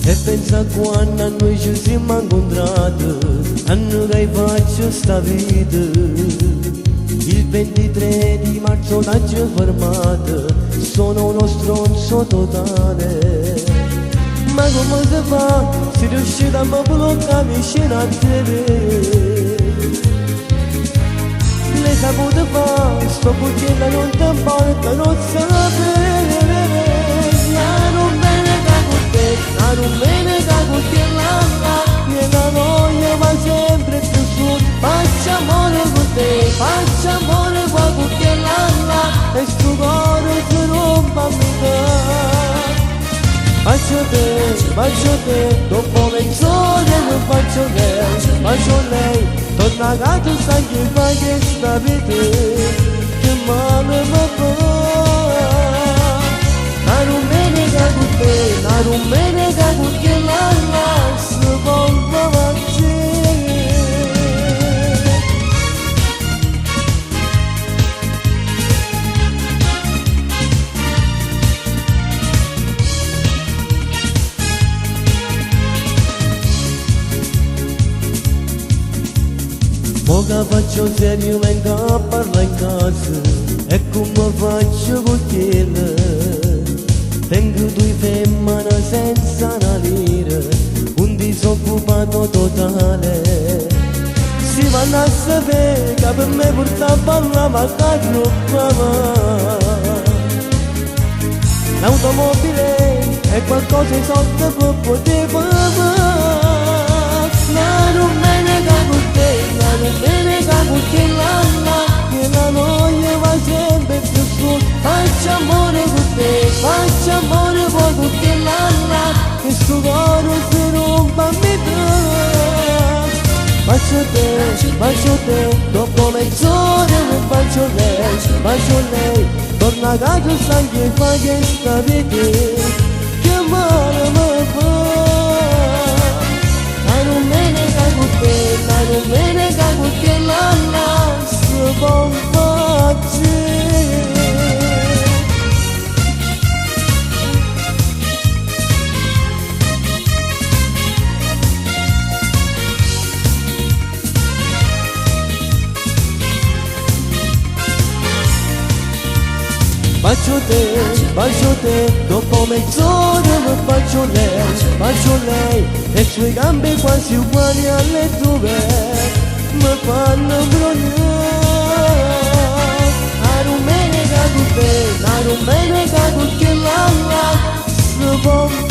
E pensa quando noi ci siamo incontrati, anno che faccio sta vita. Il 23 di marzo t'hai fermato, sono uno stronzo totale. Ma come si fa, se riuscite a mi bloccare vicino a te? Le sapute fa, sto cucina non ti porta, non sapere. Non me ne cago te, non me ne cago te, la voglia va sempre più su. Faccia amore con te, faccia amore qua con te, e sto cuore si rompa a metà. Faccio te, dopo mezz'ora non faccio lei, torna a casa sai che fai che sta per te, che male mi fa. Non me ne cago te, non me ne cago te, la si volva mangiare. Ora faccio serio, vengo a parlare in casa, e come faccio con te? Tengo due femmine senza una lira, un disoccupato totale. Si vanno a sapere che per me portava la macchina qua. L'automobile è qualcosa di soldi per poter fare. Non me ne cago te, non me ne cago te, che la noia va sempre più su. Faccia amore con te, faccia amore con te, che sto cuore si rompa a metà. Faccio te, dopo mezz'ora non faccio lei, torna a casa sai che fa che sta per te, che male mi fa. Non me ne cago te, non me ne cago te, la si bomba te. Faccio te, dopo mezz'ora non faccio lei, le sue gambe quasi uguali alle tue, mi fanno brogliare. Non me ne cago te, non me ne cago te, la si bomba.